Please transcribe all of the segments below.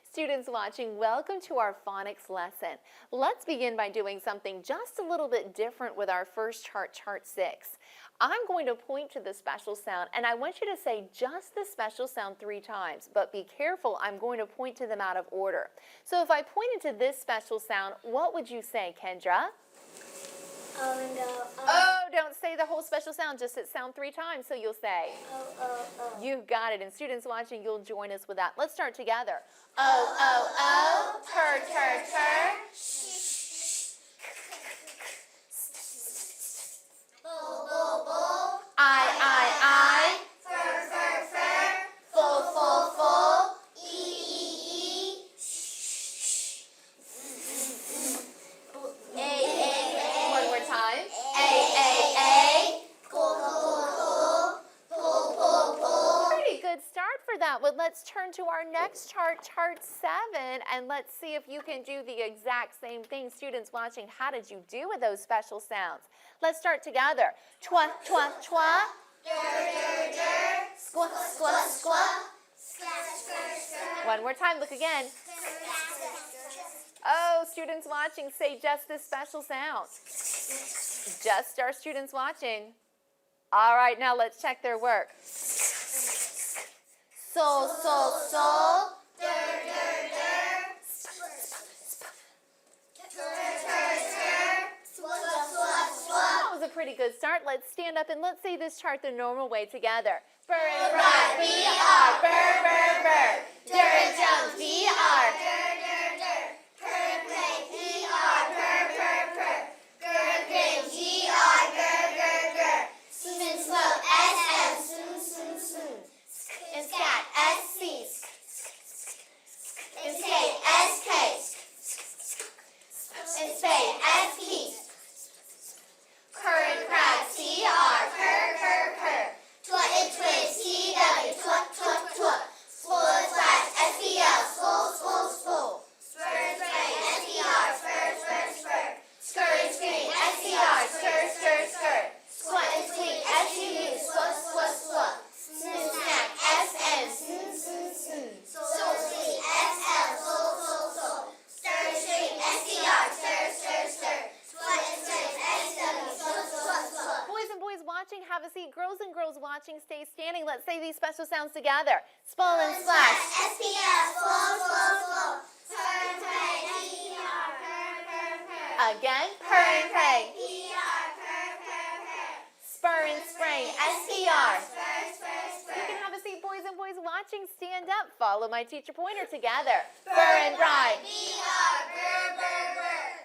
Students watching, welcome to our phonics lesson. Let's begin by doing something just a little bit different with our first chart, chart 6. I'm going to point to the special sound, and I want you to say just the special sound 3 times, but be careful, I'm going to point to them out of order. So if I pointed to this special sound, what would you say, Kendra? Oh, and Oh, don't say the whole special sound, just hit sound 3 times, so you'll say. oh. You've got it, and students watching, you'll join us with that. Let's start together. Oh, tur, tur, tur. Bull, bull. I. Fur. Full. E. One more time. A. Pull. Pretty good start for that one. Let's turn to our next chart, chart 7, and let's see if you can do the exact same thing. Students watching, how did you do with those special sounds? Let's start together. Twa. Dur. Squa. One more time, look again. Oh, students watching, say just this special sound. Just our students watching. All right, now let's check their work. Sol. Dur. That was a pretty good start. Let's stand up and let's say this chart the normal way together. Burr and Right, B-R. Burr. Durr Jones, B-R. And scat, S-C. And skate, S-K. And spade, S-P. Cur and crab, C-R. Cur. Twit, T-W. Twit. Spool, S-P-L. Spool. Spur, S-P-R. Spur. Scurry, S-P-R. Scur. Squat and squeak, S-U-U. Squat. Snoo, snack, S-N. Soul, sweet, S-L. Soul. Stir, S-P-R. Stir. Squat and swim, S-W. Squat. Boys and boys watching, have a seat. Girls and girls watching, stay standing. Let's say these special sounds together. Spall and splash. S-P-L. Slow. Purr and pray, S-P-R. Purr. Again, purr and pray. P-R. Purr. Spur and spring, S-P-R. Spur. You can have a seat, boys and boys watching. Stand up. Follow my teacher pointer together. Burr and bride. B-R. Burr.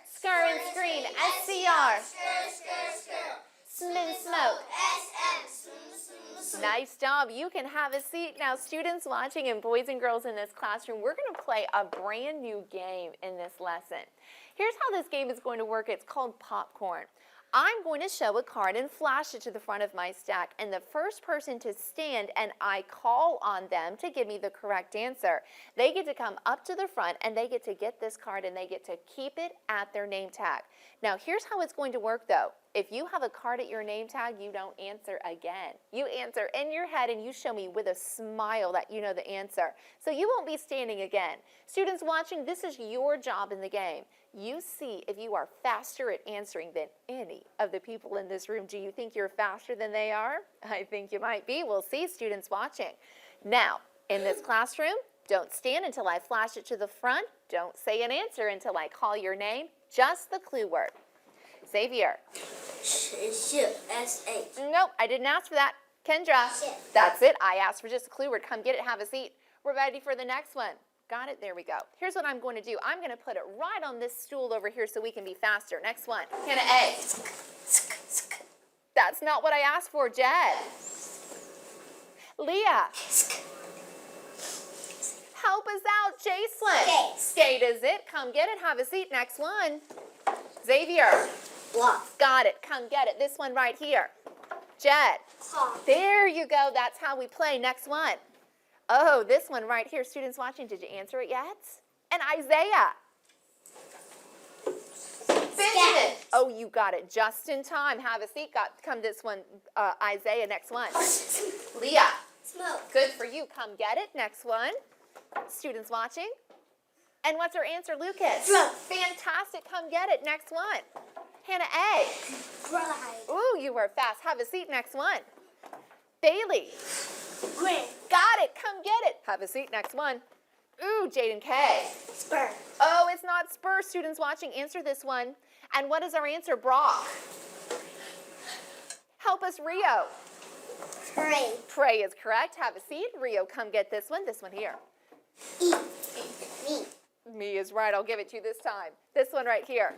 Scur and screen, S-C-R. Skr. Smin smoke. S-M. Nice job. You can have a seat. Now, students watching and boys and girls in this classroom, we're going to play a brand new game in this lesson. Here's how this game is going to work. It's called popcorn. I'm going to show a card and flash it to the front of my stack, and the first person to stand and I call on them to give me the correct answer, they get to come up to the front and they get to get this card and they get to keep it at their name tag. Now, here's how it's going to work though. If you have a card at your name tag, you don't answer again. You answer in your head and you show me with a smile that you know the answer. So you won't be standing again. Students watching, this is your job in the game. You see if you are faster at answering than any of the people in this room. Do you think you're faster than they are? I think you might be. We'll see, students watching. Now, in this classroom, don't stand until I flash it to the front. Don't say an answer until I call your name. Just the clue word. Xavier. Ship, S-H. Nope, I didn't ask for that. Kendra. Ship. That's it. I asked for just a clue word. Come get it, have a seat. We're ready for the next one. Got it? There we go. Here's what I'm going to do. I'm going to put it right on this stool over here so we can be faster. Next one. Hannah A. That's not what I asked for, Jed. Leah. Help us out, Jacelyn. Skate is it. Come get it. Have a seat. Next one. Xavier. Block. Got it. Come get it. This one right here. Jed. Pop. There you go. That's how we play. Next one. Oh, this one right here. Students watching, did you answer it yet? And Isaiah. Benjamin. Oh, you got it just in time. Have a seat. Come this one, Isaiah. Next one. Leah. Smoke. Good for you. Come get it. Next one. Students watching. And what's our answer, Lucas? Drum. Fantastic. Come get it. Next one. Hannah A. Bride. Ooh, you were fast. Have a seat. Next one. Bailey. Green. Got it. Come get it. Have a seat. Next one. Ooh, Jaden K. Spur. Oh, it's not spur. Students watching, answer this one. And what is our answer, Brock? Help us, Rio. Pray. Pray is correct. Have a seat. Rio, come get this one. This one here. Eat. Me. Me is right. I'll give it to you this time. This one right here.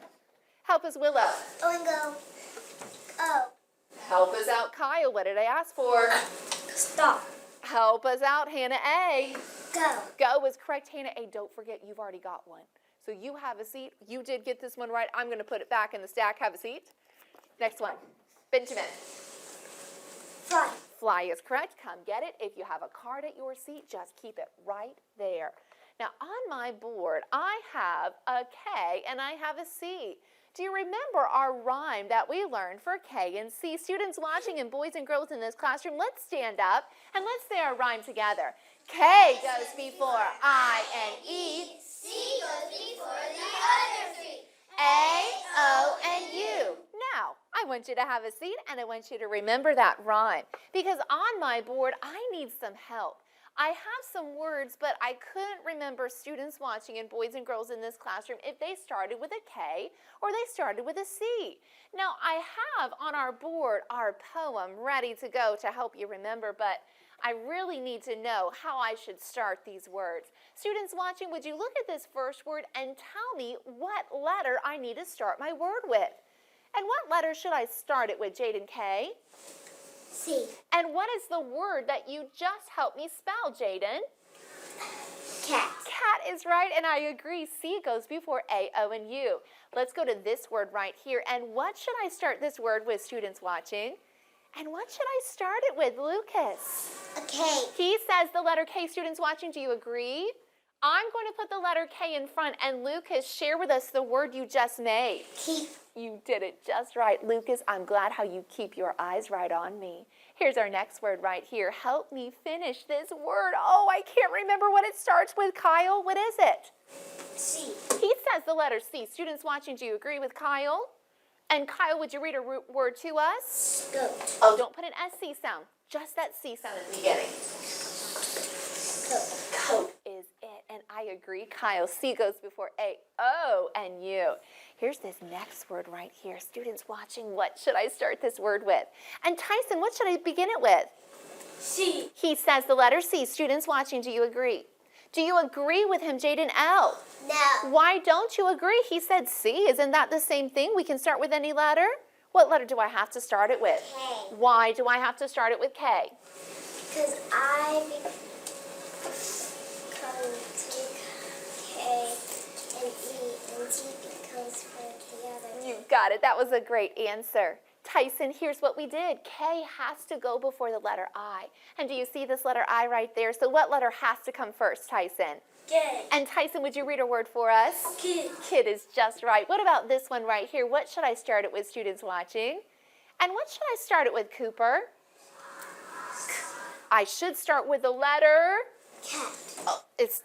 Help us, Willow. Oingo. Oh. Help us out, Kyle. What did I ask for? Stop. Help us out, Hannah A. Go. Go was correct, Hannah A. Don't forget, you've already got one. So you have a seat. You did get this one right. I'm going to put it back in the stack. Have a seat. Next one. Benjamin. Fly. Fly is correct. Come get it. If you have a card at your seat, just keep it right there. Now, on my board, I have a K and I have a C. Do you remember our rhyme that we learned for K and C? Students watching and boys and girls in this classroom, let's stand up and let's say our rhyme together. K goes before I and E. C goes before the other three. A, O, and U. Now, I want you to have a seat and I want you to remember that rhyme because on my board, I need some help. I have some words, but I couldn't remember students watching and boys and girls in this classroom if they started with a K or they started with a C. Now, I have on our board our poem ready to go to help you remember, but I really need to know how I should start these words. Students watching, would you look at this first word and tell me what letter I need to start my word with? And what letter should I start it with, Jaden K? C. And what is the word that you just helped me spell, Jaden? Cat. Cat is right, and I agree. C goes before A, O, and U. Let's go to this word right here. And what should I start this word with, students watching? And what should I start it with, Lucas? A K. He says the letter K. Students watching, do you agree? I'm going to put the letter K in front, and Lucas, share with us the word you just made. Keep. You did it just right, Lucas. I'm glad how you keep your eyes right on me. Here's our next word right here. Help me finish this word. Oh, I can't remember what it starts with, Kyle. What is it? C. He says the letter C. Students watching, do you agree with Kyle? And Kyle, would you read a word to us? Goat. Oh, don't put an SC sound. Just that C sound at the beginning. Coat. Coat is it, and I agree, Kyle. C goes before A, O, and U. Here's this next word right here. Students watching, what should I start this word with? And Tyson, what should I begin it with? C. He says the letter C. Students watching, do you agree? Do you agree with him, Jaden L? No. Why don't you agree? He said C. Isn't that the same thing? We can start with any letter. What letter do I have to start it with? K. Why do I have to start it with K? Because I become K and E and T becomes put together. You got it. That was a great answer. Tyson, here's what we did. K has to go before the letter I. And do you see this letter I right there? So what letter has to come first, Tyson? K. And Tyson, would you read a word for us? Kid. Kid is just right. What about this one right here? What should I start it with, students watching? And what should I start it with, Cooper? I should start with the letter... Cat. Oh,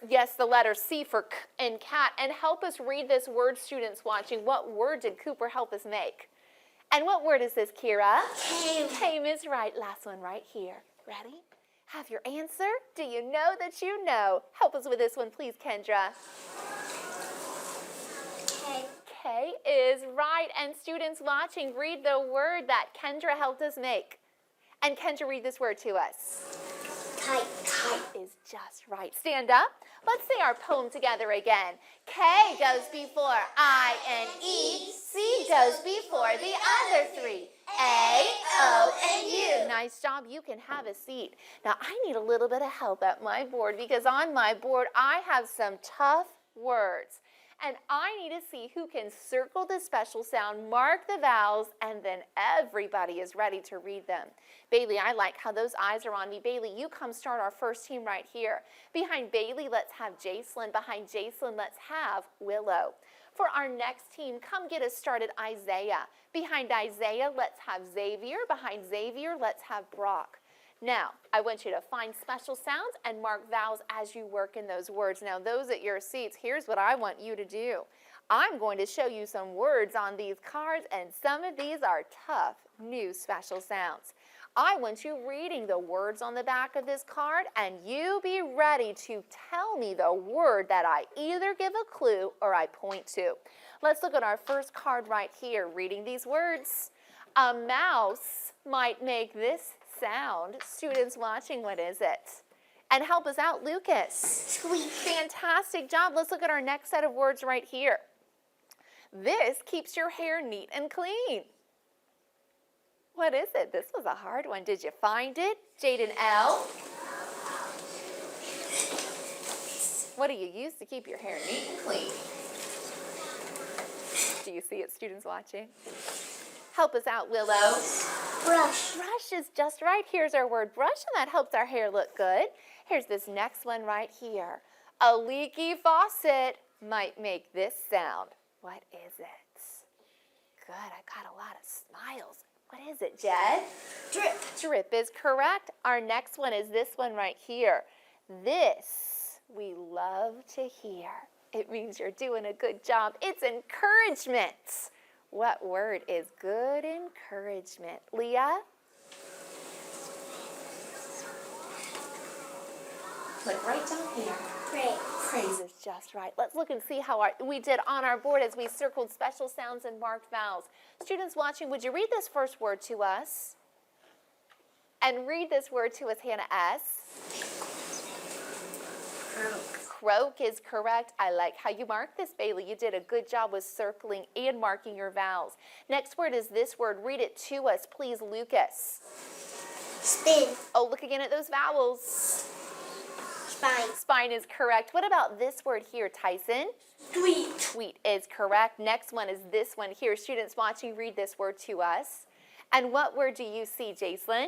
yes, the letter C for K and cat. And help us read this word, students watching. What word did Cooper help us make? And what word is this, Kira? Came. Came is right. Last one right here. Ready? Have your answer? Do you know that you know? Help us with this one, please, Kendra. K. K is right. And students watching, read the word that Kendra helped us make. And Kendra, read this word to us. Kite. Kite is just right. Stand up. Let's say our poem together again. K goes before I and E. C goes before the other three. A, O, and U. Nice job. You can have a seat. Now, I need a little bit of help at my board because on my board, I have some tough words. And I need to see who can circle the special sound, mark the vowels, and then everybody is ready to read them. Bailey, I like how those eyes are on me. Bailey, you come start our first team right here. Behind Bailey, let's have Jacelyn. Behind Jacelyn, let's have Willow. For our next team, come get us started, Isaiah. Behind Isaiah, let's have Xavier. Behind Xavier, let's have Brock. Now, I want you to find special sounds and mark vowels as you work in those words. Now, those at your seats, here's what I want you to do. I'm going to show you some words on these cards, and some of these are tough, new special sounds. I want you reading the words on the back of this card, and you be ready to tell me the word that I either give a clue or I point to. Let's look at our first card right here, reading these words. A mouse might make this sound. Students watching, what is it? And help us out, Lucas. Squeak. Fantastic job. Let's look at our next set of words right here. This keeps your hair neat and clean. What is it? This was a hard one. Did you find it? Jaden L. What do you use to keep your hair neat and clean? Do you see it, students watching? Help us out, Willow. Brush. Brush is just right. Here's our word brush, and that helps our hair look good. Here's this next one right here. A leaky faucet might make this sound. What is it? Good, I got a lot of smiles. What is it, Jed? Drip. Drip is correct. Our next one is this one right here. This we love to hear. It means you're doing a good job. It's encouragement. What word is good encouragement? Leah? Look right down here. Praise. Praise is just right. Let's look and see how we did on our board as we circled special sounds and marked vowels. Students watching, would you read this first word to us? And read this word to us, Hannah S. Croak. Croak is correct. I like how you marked this, Bailey. You did a good job with circling and marking your vowels. Next word is this word. Read it to us, please, Lucas. Spin. Oh, look again at those vowels. Spine. Spine is correct. What about this word here, Tyson? Tweet. Tweet is correct. Next one is this one here. Students watching, read this word to us. And what word do you see, Jacelyn?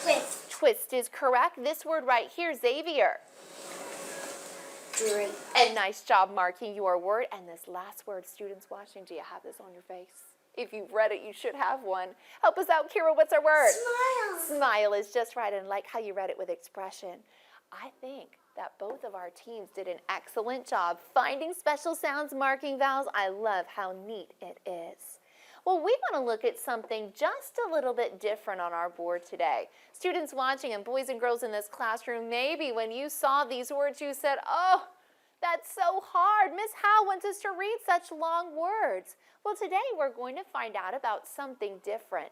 Twist. Twist is correct. This word right here, Xavier. Drink. And nice job marking your word. And this last word, students watching, do you have this on your face? If you've read it, you should have one. Help us out, Kira. What's our word? Smile. Smile is just right, and like how you read it with expression. I think that both of our teams did an excellent job finding special sounds, marking vowels. I love how neat it is. Well, we want to look at something just a little bit different on our board today. Students watching and boys and girls in this classroom, maybe when you saw these words, you said, oh, that's so hard. Miss Howe wants us to read such long words. Well, today we're going to find out about something different.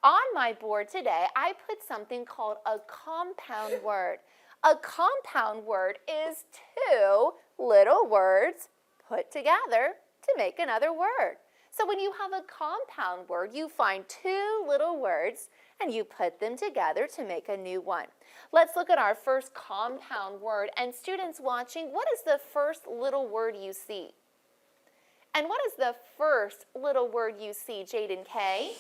On my board today, I put something called a compound word. A compound word is two little words put together to make another word. So when you have a compound word, you find two little words and you put them together to make a new one. Let's look at our first compound word. And students watching, what is the first little word you see? And what is the first little word you see, Jaden K?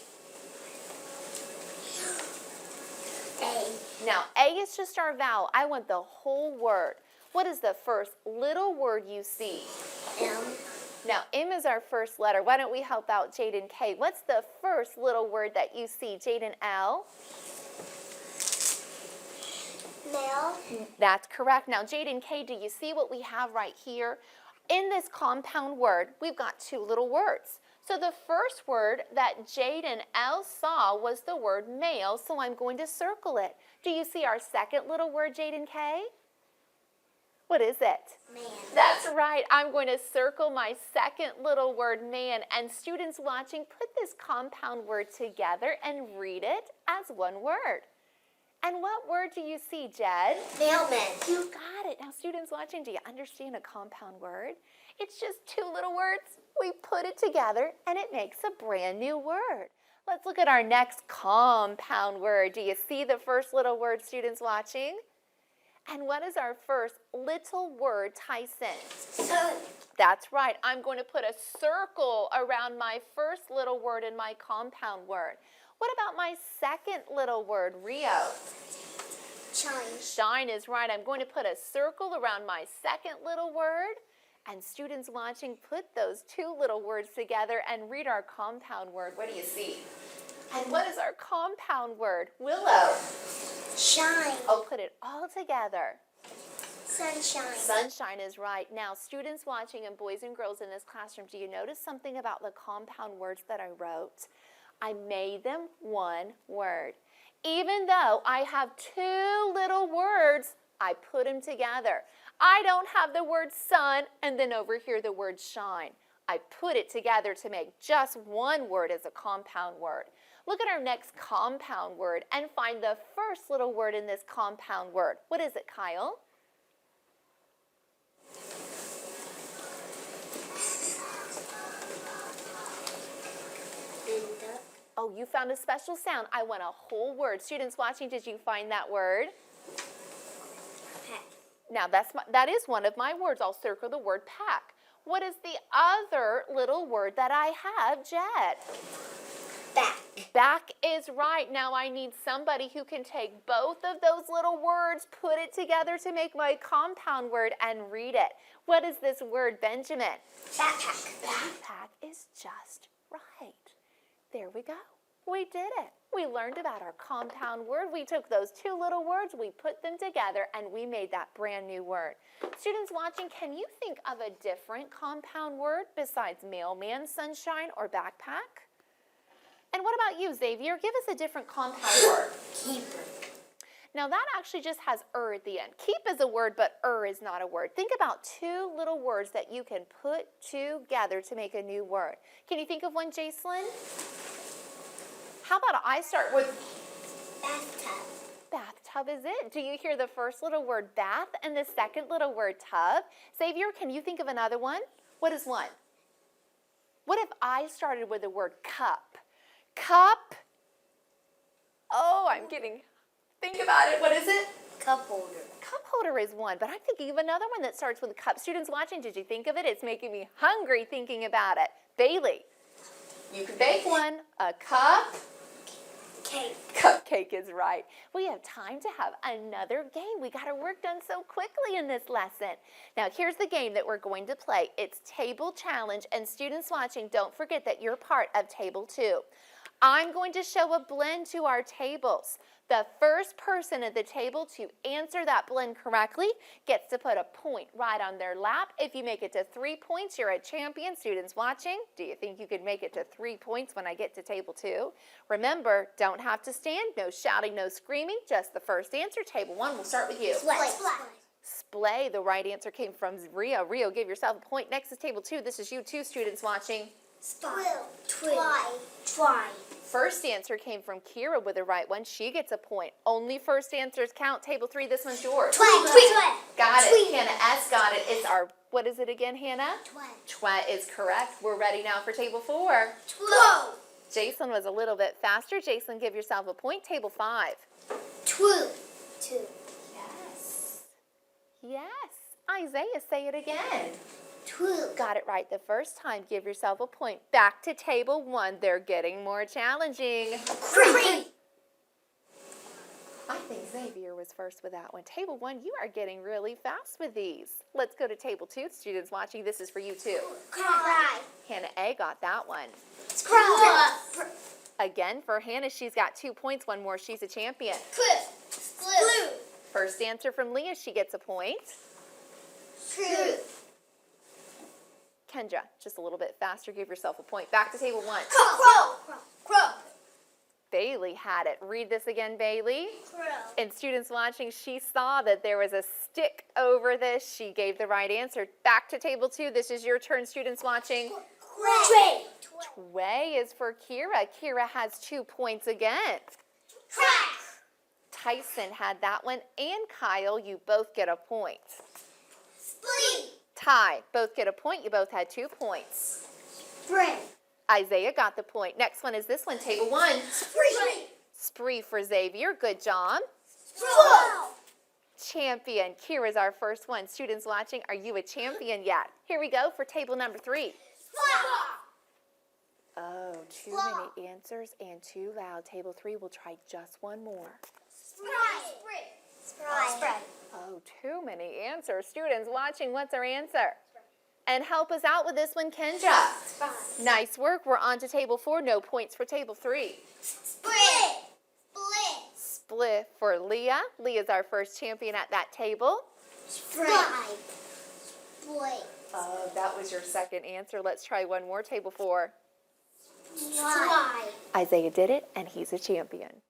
A. Now, A is just our vowel. I want the whole word. What is the first little word you see? M. Now, M is our first letter. Why don't we help out Jaden K? What's the first little word that you see, Jaden L? Male. That's correct. Now, Jaden K, do you see what we have right here? In this compound word, we've got two little words. So the first word that Jaden L saw was the word male, so I'm going to circle it. Do you see our second little word, Jaden K? What is it? Man. That's right. I'm going to circle my second little word, man. And students watching, put this compound word together and read it as one word. And what word do you see, Jed? Mailman. You got it. Now, students watching, do you understand a compound word? It's just two little words. We put it together, and it makes a brand new word. Let's look at our next compound word. Do you see the first little word, students watching? And what is our first little word, Tyson? Sun. That's right. I'm going to put a circle around my first little word in my compound word. What about my second little word, Rio? Shine. Shine is right. I'm going to put a circle around my second little word. And students watching, put those two little words together and read our compound word. What do you see? And what is our compound word? Willow. Shine. Oh, put it all together. Sunshine. Sunshine is right. Now, students watching and boys and girls in this classroom, do you notice something about the compound words that I wrote? I made them one word. Even though I have two little words, I put them together. I don't have the word sun and then over here the word shine. I put it together to make just one word as a compound word. Look at our next compound word and find the first little word in this compound word. What is it, Kyle? Oh, you found a special sound. I want a whole word. Students watching, did you find that word? Pack. Now, that is one of my words. I'll circle the word pack. What is the other little word that I have, Jet? Back. Back is right. Now I need somebody who can take both of those little words, put it together to make my compound word, and read it. What is this word, Benjamin? Backpack. Backpack is just right. There we go. We did it. We learned about our compound word. We took those two little words, we put them together, and we made that brand new word. Students watching, can you think of a different compound word besides mailman, sunshine, or backpack? And what about you, Xavier? Give us a different compound word. Keeper. Now that actually just has at the end. Keep is a word, but is not a word. Think about two little words that you can put together to make a new word. Can you think of one, Jacelyn? How about I start with Bathtub. bathtub is it? Do you hear the first little word bath and the second little word tub? Xavier, can you think of another one? What is one? What if I started with the word cup? Cup. Oh, think about it. What is it? Cup holder. Cup holder is one, but I'm thinking of another one that starts with a cup. Students watching, did you think of it? It's making me hungry thinking about it. Bailey, you can bake one. A cup. Cake. Cupcake is right. We have time to have another game. We got our work done so quickly in this lesson. Now, here's the game that we're going to play. It's Table Challenge, and students watching, don't forget that you're part of Table 2. I'm going to show a blend to our tables. The first person at the table to answer that blend correctly gets to put a point right on their lap. If you make it to 3 points, you're a champion. Students watching, do you think you could make it to 3 points when I get to table 2? Remember, don't have to stand, no shouting, no screaming, just the first answer. Table 1, we'll start with you. Splay, the right answer came from Rio. Rio, give yourself a point. Next is table 2. This is you two students watching. Try. First answer came from Kira with the right one. She gets a point. Only first answers count. Table 3, this one's yours. Got it. Hannah S. got it. It's our, what is it again, Hannah? Twat is correct. We're ready now for table 4. Jason was a little bit faster. Jason, give yourself a point. Table 5. Two. Yes. Isaiah, say it again. Two. Got it right the first time. Give yourself a point. Back to table 1. They're getting more challenging. 3. I think Xavier was first with that one. Table 1, you are getting really fast with these. Let's go to table 2. Students watching, this is for you too. Cry. Hannah A got that one. Scrub. Again, for Hannah, she's got 2 points. One more, she's a champion. Blue. First answer from Leah, she gets a point. Truth. Kendra, just a little bit faster. Give yourself a point. Back to table 1. Crow. Bailey had it. Read this again, Bailey. Crow. And students watching, she saw that there was a stick over this. She gave the right answer. Back to table 2. This is your turn, students watching. Tway is for Kira. Kira has 2 points again. Tyson had that one. And Kyle, you both get a point. Tie, both get a point. You both had 2 points. Isaiah got the point. Next one is this one, table 1. Spree for Xavier. Good job. Champion. Kira's our first one. Students watching, are you a champion yet? Here we go for table number 3. Oh, too many answers and too loud. Table 3, we'll try just one more. Spread. Oh, too many answers. Students watching, what's our answer? And help us out with this one, Kendra. 5. Nice work. We're on to table 4. No points for table 3. Split. Split for Leah. Leah's our first champion at that table. Split. Oh, that was your second answer. Let's try one more. Table 4. Fly. Isaiah did it, and he's a champion.